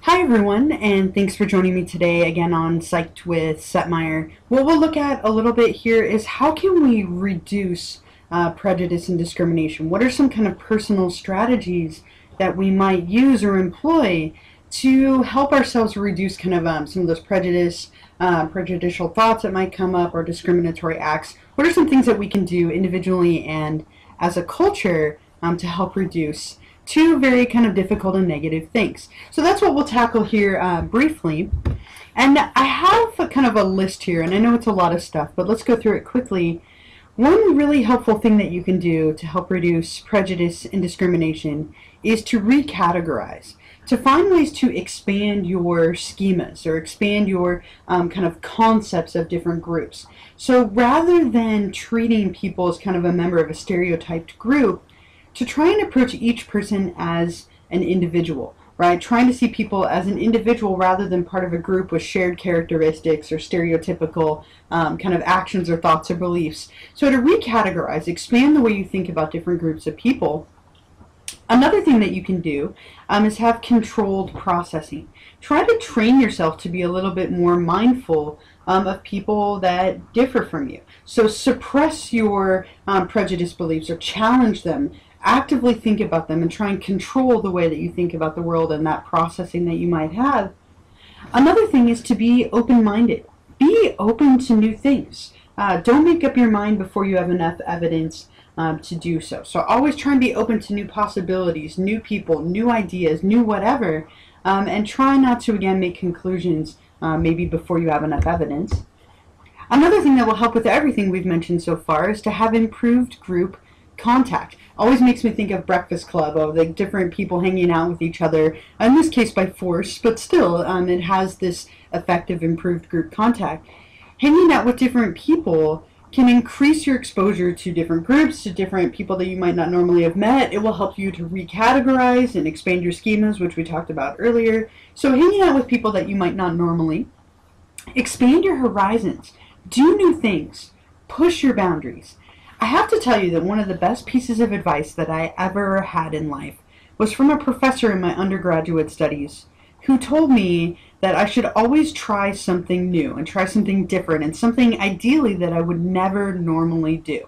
Hi everyone, and thanks for joining me today again on Psyched with Setmire. What we'll look at a little bit here is how can we reduce prejudice and discrimination? What are some kind of personal strategies that we might use or employ to help ourselves reduce kind of some of those prejudicial thoughts that might come up or discriminatory acts? What are some things that we can do individually and as a culture to help reduce two very kind of difficult and negative things? So that's what we'll tackle here briefly. And I have kind of a list here, and I know it's a lot of stuff, but let's go through it quickly. One really helpful thing that you can do to help reduce prejudice and discrimination is to recategorize, to find ways to expand your schemas or expand your kind of concepts of different groups. So rather than treating people as kind of a member of a stereotyped group, to try and approach each person as an individual, right? Trying to see people as an individual rather than part of a group with shared characteristics or stereotypical kind of actions or thoughts or beliefs. So to recategorize, expand the way you think about different groups of people. Another thing that you can do is have controlled processing. Try to train yourself to be a little bit more mindful of people that differ from you. So suppress your prejudice beliefs or challenge them. Actively think about them and try and control the way that you think about the world and that processing that you might have. Another thing is to be open-minded. Be open to new things. Don't make up your mind before you have enough evidence to do so. So always try and be open to new possibilities, new people, new ideas, new whatever, and try not to, again, make conclusions maybe before you have enough evidence. Another thing that will help with everything we've mentioned so far is to have improved group contact. Always makes me think of Breakfast Club, of the different people hanging out with each other, in this case by force, but still it has this effect of improved group contact. Hanging out with different people can increase your exposure to different groups, to different people that you might not normally have met. It will help you to recategorize and expand your schemas, which we talked about earlier. So hanging out with people that you might not normally. Expand your horizons. Do new things. Push your boundaries. I have to tell you that one of the best pieces of advice that I ever had in life was from a professor in my undergraduate studies who told me that I should always try something new and try something different and something ideally that I would never normally do.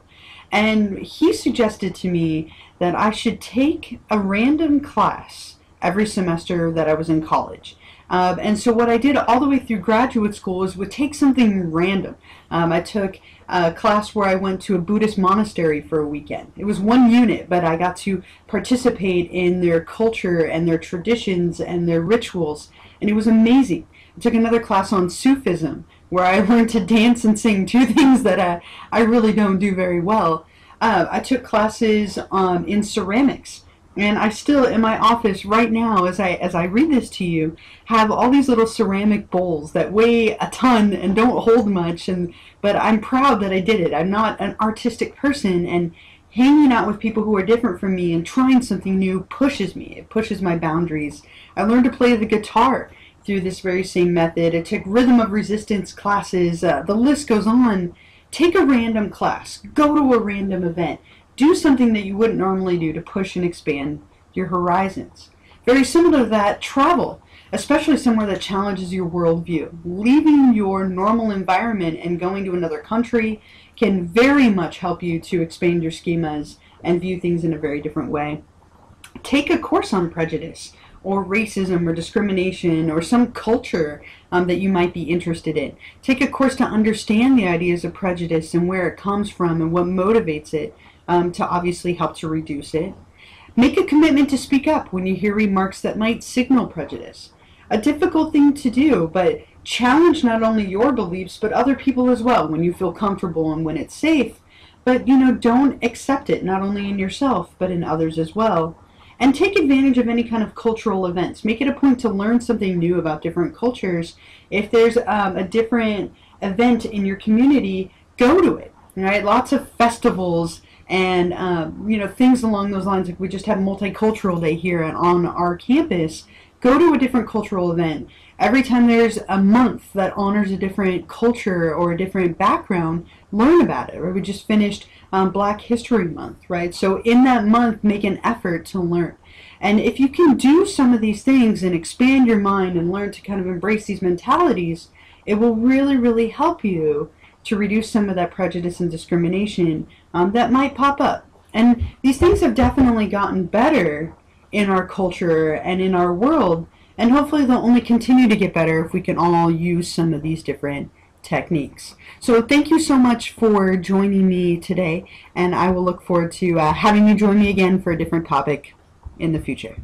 And he suggested to me that I should take a random class every semester that I was in college. And so what I did all the way through graduate school is would take something random. I took a class where I went to a Buddhist monastery for a weekend. It was one unit, but I got to participate in their culture and their traditions and their rituals, and it was amazing. I took another class on Sufism, where I learned to dance and sing, two things that I really don't do very well. I took classes in ceramics. And I still, in my office right now, as I read this to you, have all these little ceramic bowls that weigh a ton and don't hold much. But I'm proud that I did it. I'm not an artistic person, and hanging out with people who are different from me and trying something new pushes me. It pushes my boundaries. I learned to play the guitar through this very same method. I took rhythm of resistance classes. The list goes on. Take a random class. Go to a random event. Do something that you wouldn't normally do to push and expand your horizons. Very similar to that, travel, especially somewhere that challenges your worldview. Leaving your normal environment and going to another country can very much help you to expand your schemas and view things in a very different way. Take a course on prejudice or racism or discrimination or some culture that you might be interested in. Take a course to understand the ideas of prejudice and where it comes from and what motivates it, to obviously help to reduce it. Make a commitment to speak up when you hear remarks that might signal prejudice. A difficult thing to do, but challenge not only your beliefs but other people as well when you feel comfortable and when it's safe. But don't accept it, not only in yourself but in others as well. And take advantage of any kind of cultural events. Make it a point to learn something new about different cultures. If there's a different event in your community, go to it. Right? Lots of festivals and things along those lines. Like we just had Multicultural Day here on our campus. Go to a different cultural event. Every time there's a month that honors a different culture or a different background, learn about it. Or we just finished Black History Month, right? So in that month, make an effort to learn. And if you can do some of these things and expand your mind and learn to kind of embrace these mentalities, it will really, really help you to reduce some of that prejudice and discrimination that might pop up. And these things have definitely gotten better in our culture and in our world, and hopefully they'll only continue to get better if we can all use some of these different techniques. So thank you so much for joining me today, and I will look forward to having you join me again for a different topic in the future.